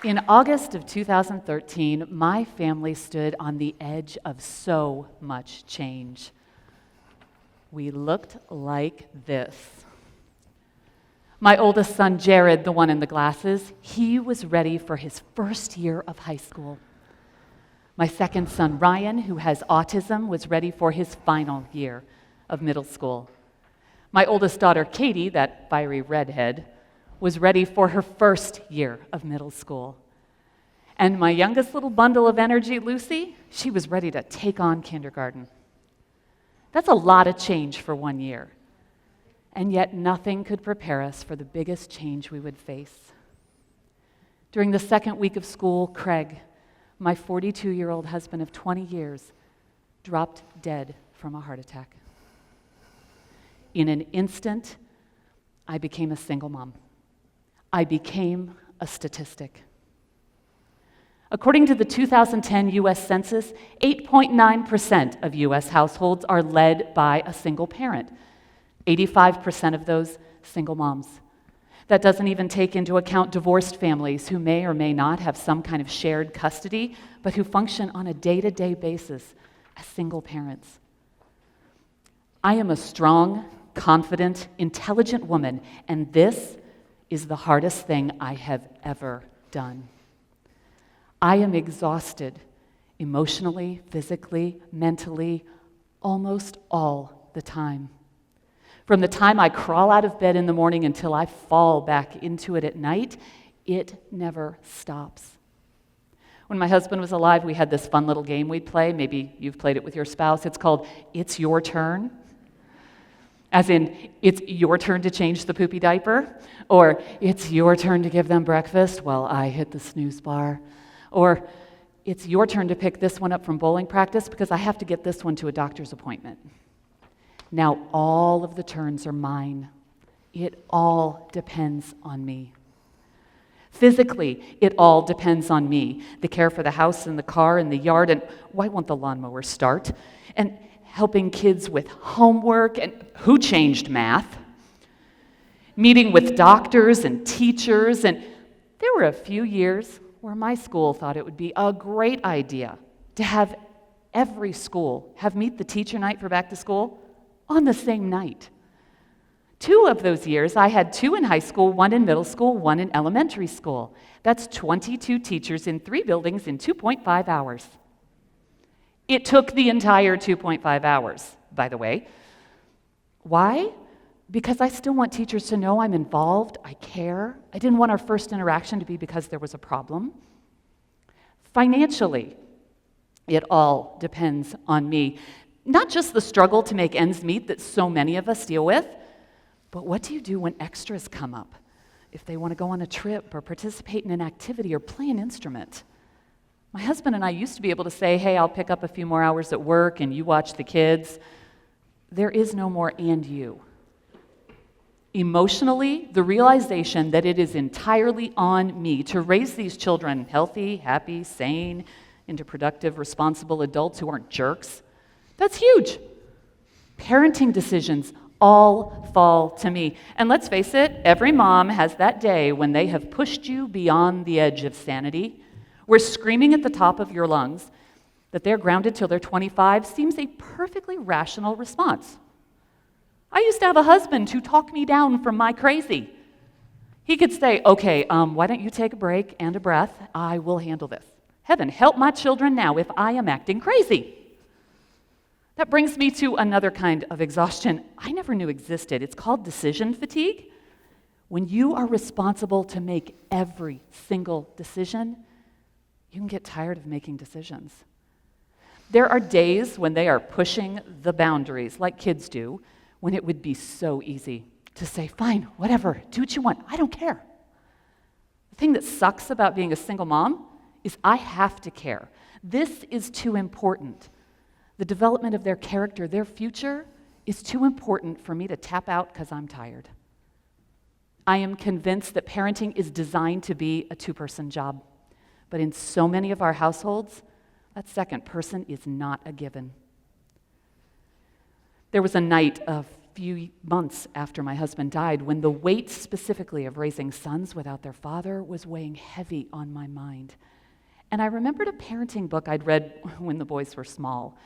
In August of 2013, my family stood on the edge of so much change. We looked like this. My oldest son, Jared, the one in the glasses, he was ready for his first year of high school. My second son, Ryan, who has autism, was ready for his final year of middle school. My oldest daughter, Katie, that fiery redhead, was ready for her first year of middle school. And my youngest little bundle of energy, Lucy, she was ready to take on kindergarten. That's a lot of change for 1 year. And yet nothing could prepare us for the biggest change we would face. During the second week of school, Craig, my 42-year-old husband of 20 years, dropped dead from a heart attack. In an instant, I became a single mom. I became a statistic. According to the 2010 U.S. Census, 8.9% of U.S. households are led by a single parent. 85% of those single moms. That doesn't even take into account divorced families who may or may not have some kind of shared custody, but who function on a day-to-day basis as single parents. I am a strong, confident, intelligent woman, and this is the hardest thing I have ever done. I am exhausted emotionally, physically, mentally, almost all the time. From the time I crawl out of bed in the morning until I fall back into it at night, it never stops. When my husband was alive, we had this fun little game we'd play. Maybe you've played it with your spouse. It's called It's Your Turn. As in, it's your turn to change the poopy diaper, or it's your turn to give them breakfast while I hit the snooze bar, or it's your turn to pick this one up from bowling practice because I have to get this one to a doctor's appointment. Now all of the turns are mine. It all depends on me. Physically, it all depends on me. The care for the house and the car and the yard, and why won't the lawnmower start? And helping kids with homework, and who changed math? Meeting with doctors and teachers, and there were a few years where my school thought it would be a great idea to have every school have meet the teacher night for back to school on the same night. 2 of those years, I had 2 in high school, 1 in middle school, 1 in elementary school. That's 22 teachers in 3 buildings in 2.5 hours. It took the entire 2.5 hours, by the way. Why? Because I still want teachers to know I'm involved, I care. I didn't want our first interaction to be because there was a problem. Financially, it all depends on me. Not just the struggle to make ends meet that so many of us deal with, but what do you do when extras come up? If they want to go on a trip or participate in an activity or play an instrument. My husband and I used to be able to say, hey, I'll pick up a few more hours at work and you watch the kids. There is no more and you. Emotionally, the realization that it is entirely on me to raise these children healthy, happy, sane, into productive, responsible adults who aren't jerks, that's huge. Parenting decisions all fall to me. And let's face it, every mom has that day when they have pushed you beyond the edge of sanity, where screaming at the top of your lungs that they're grounded till they're 25 seems a perfectly rational response. I used to have a husband who talked me down from my crazy. He could say, okay, why don't you take a break and a breath? I will handle this. Heaven, help my children now if I am acting crazy. That brings me to another kind of exhaustion I never knew existed. It's called decision fatigue. When you are responsible to make every single decision, you can get tired of making decisions. There are days when they are pushing the boundaries, like kids do, when it would be so easy to say, fine, whatever, do what you want, I don't care. The thing that sucks about being a single mom is I have to care. This is too important. The development of their character, their future, is too important for me to tap out because I'm tired. I am convinced that parenting is designed to be a 2-person job. But in so many of our households, that second person is not a given. There was a night a few months after my husband died, when the weight specifically of raising sons without their father was weighing heavy on my mind. And I remembered a parenting book I'd read when the boys were small.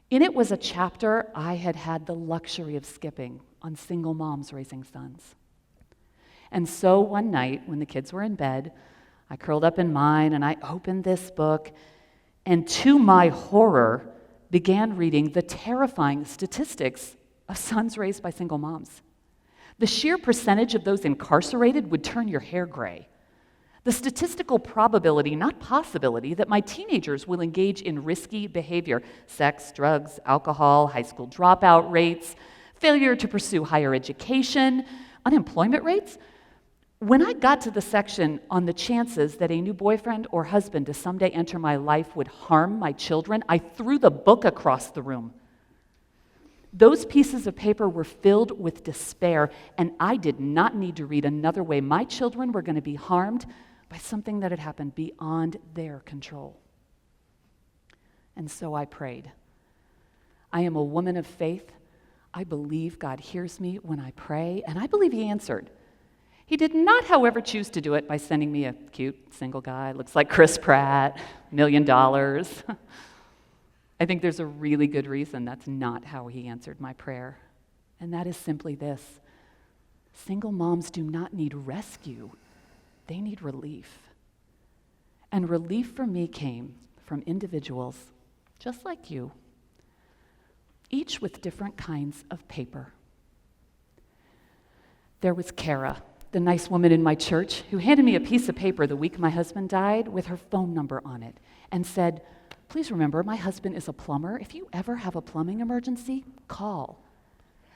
In it was a chapter I had had the luxury of skipping on single moms raising sons. And so one night, when the kids were in bed, I curled up in mine and I opened this book, and to my horror, began reading the terrifying statistics of sons raised by single moms. The sheer percentage of those incarcerated would turn your hair gray. The statistical probability, not possibility, that my teenagers will engage in risky behavior, sex, drugs, alcohol, high school dropout rates, failure to pursue higher education, unemployment rates. When I got to the section on the chances that a new boyfriend or husband to someday enter my life would harm my children, I threw the book across the room. Those pieces of paper were filled with despair, and I did not need to read another way my children were going to be harmed by something that had happened beyond their control. And so I prayed. I am a woman of faith. I believe God hears me when I pray, and I believe He answered. He did not, however, choose to do it by sending me a cute single guy, looks like Chris Pratt, $1 million. I think there's a really good reason that's not how He answered my prayer, and that is simply this. Single moms do not need rescue. They need relief. And relief for me came from individuals just like you, each with different kinds of paper. There was Kara, the nice woman in my church, who handed me a piece of paper the week my husband died with her phone number on it and said, "Please remember, my husband is a plumber. If you ever have a plumbing emergency, call."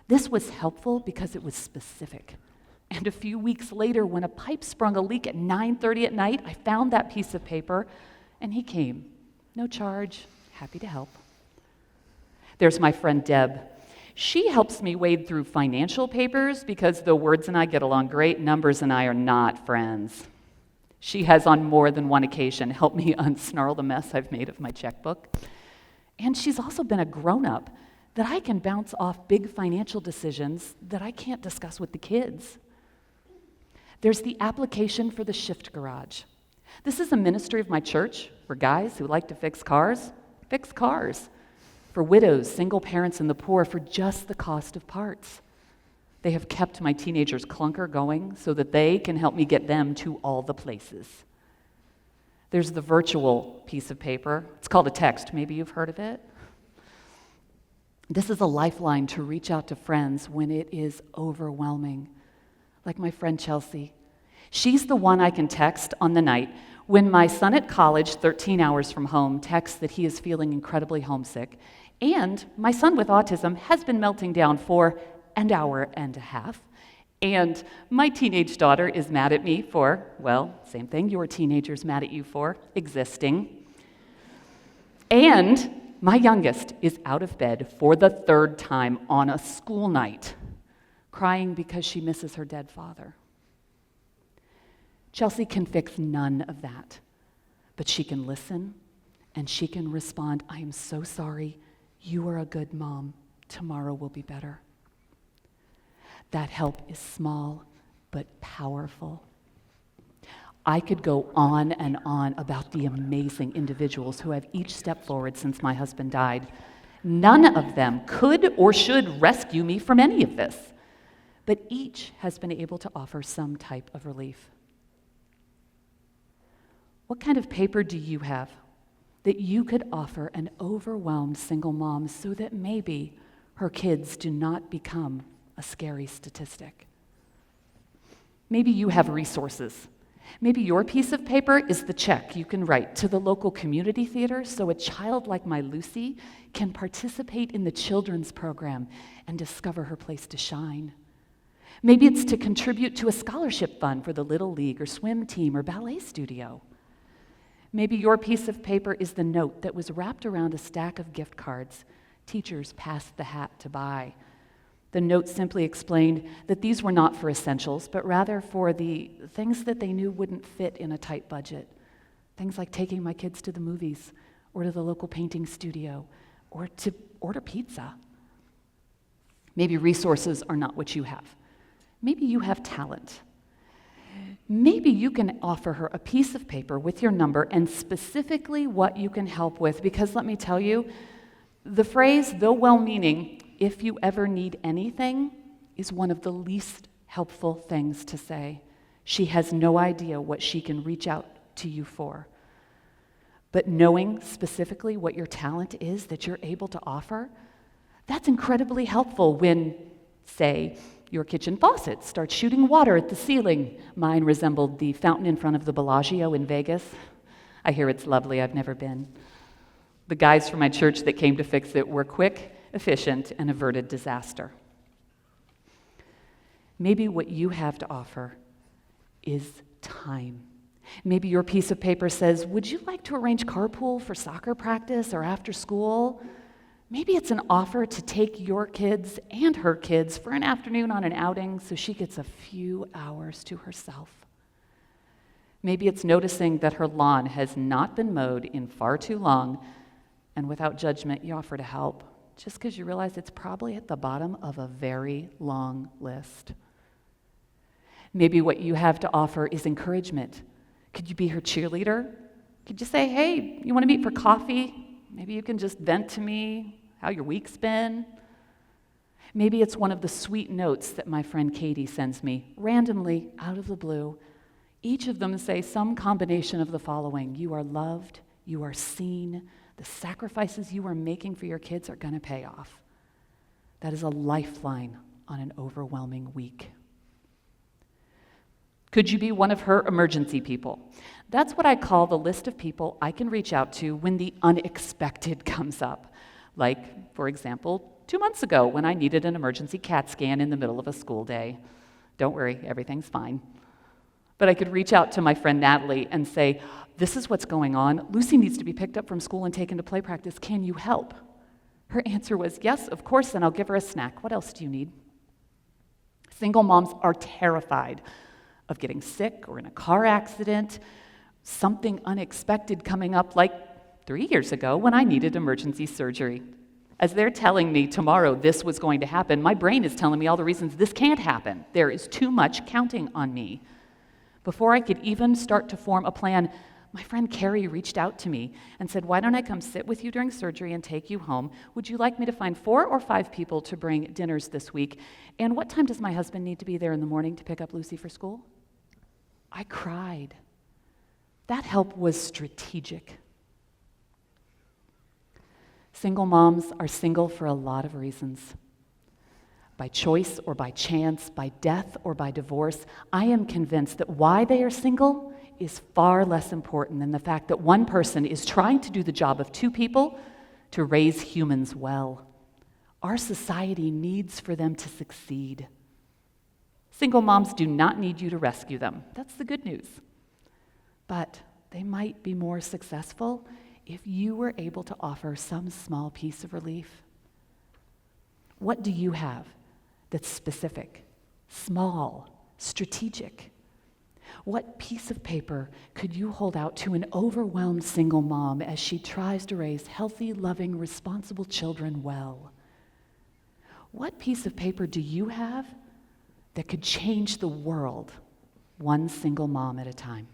This was helpful because it was specific. And a few weeks later, when a pipe sprung a leak at 9:30 at night, I found that piece of paper, and he came. No charge, happy to help. There's my friend Deb. She helps me wade through financial papers because though words and I get along great, numbers and I are not friends. She has on more than one occasion helped me unsnarl the mess I've made of my checkbook. And she's also been a grown-up that I can bounce off big financial decisions that I can't discuss with the kids. There's the application for the Shift Garage. This is a ministry of my church for guys who like to fix cars. For widows, single parents, and the poor for just the cost of parts. They have kept my teenagers' clunker going so that they can help me get them to all the places. There's the virtual piece of paper. It's called a text. Maybe you've heard of it. This is a lifeline to reach out to friends when it is overwhelming. Like my friend Chelsea. She's the one I can text on the night when my son at college, 13 hours from home, texts that he is feeling incredibly homesick, and my son with autism has been melting down for an hour and a half, and my teenage daughter is mad at me for, well, same thing your teenager's mad at you for, existing. And my youngest is out of bed for the third time on a school night, crying because she misses her dead father. Chelsea can fix none of that, but she can listen and she can respond, "I am so sorry. You are a good mom. Tomorrow will be better." That help is small but powerful. I could go on and on about the amazing individuals who have each stepped forward since my husband died. None of them could or should rescue me from any of this, but each has been able to offer some type of relief. What kind of paper do you have that you could offer an overwhelmed single mom so that maybe her kids do not become a scary statistic? Maybe you have resources. Maybe your piece of paper is the check you can write to the local community theater so a child like my Lucy can participate in the children's program and discover her place to shine. Maybe it's to contribute to a scholarship fund for the Little League or swim team or ballet studio. Maybe your piece of paper is the note that was wrapped around a stack of gift cards teachers passed the hat to buy. The note simply explained that these were not for essentials, but rather for the things that they knew wouldn't fit in a tight budget. Things like taking my kids to the movies, or to the local painting studio, or to order pizza. Maybe resources are not what you have. Maybe you have talent. Maybe you can offer her a piece of paper with your number and specifically what you can help with, because let me tell you, the phrase, though well-meaning, if you ever need anything, is one of the least helpful things to say. She has no idea what she can reach out to you for. But knowing specifically what your talent is that you're able to offer, that's incredibly helpful when, say, your kitchen faucet starts shooting water at the ceiling. Mine resembled the fountain in front of the Bellagio in Vegas. I hear it's lovely. I've never been. The guys from my church that came to fix it were quick, efficient, and averted disaster. Maybe what you have to offer is time. Maybe your piece of paper says, would you like to arrange carpool for soccer practice or after school? Maybe it's an offer to take your kids and her kids for an afternoon on an outing so she gets a few hours to herself. Maybe it's noticing that her lawn has not been mowed in far too long, and without judgment, you offer to help, just because you realize it's probably at the bottom of a very long list. Maybe what you have to offer is encouragement. Could you be her cheerleader? Could you say, hey, you want to meet for coffee? Maybe you can just vent to me how your week's been. Maybe it's one of the sweet notes that my friend Katie sends me, randomly, out of the blue. Each of them say some combination of the following: you are loved, you are seen, the sacrifices you are making for your kids are going to pay off. That is a lifeline on an overwhelming week. Could you be one of her emergency people? That's what I call the list of people I can reach out to when the unexpected comes up. Like, for example, 2 months ago when I needed an emergency CAT scan in the middle of a school day. Don't worry, everything's fine. But I could reach out to my friend Natalie and say, this is what's going on. Lucy needs to be picked up from school and taken to play practice. Can you help? Her answer was, yes, of course, and I'll give her a snack. What else do you need? Single moms are terrified of getting sick or in a car accident, something unexpected coming up like 3 years ago when I needed emergency surgery. As they're telling me tomorrow this was going to happen, my brain is telling me all the reasons this can't happen. There is too much counting on me. Before I could even start to form a plan, my friend Carrie reached out to me and said, why don't I come sit with you during surgery and take you home? Would you like me to find 4 or 5 people to bring dinners this week? And what time does my husband need to be there in the morning to pick up Lucy for school? I cried. That help was strategic. Single moms are single for a lot of reasons. By choice or by chance, by death or by divorce, I am convinced that why they are single is far less important than the fact that one person is trying to do the job of 2 people to raise humans well. Our society needs for them to succeed. Single moms do not need you to rescue them. That's the good news. But they might be more successful if you were able to offer some small piece of relief. What do you have that's specific, small, strategic? What piece of paper could you hold out to an overwhelmed single mom as she tries to raise healthy, loving, responsible children well? What piece of paper do you have that could change the world, one single mom at a time?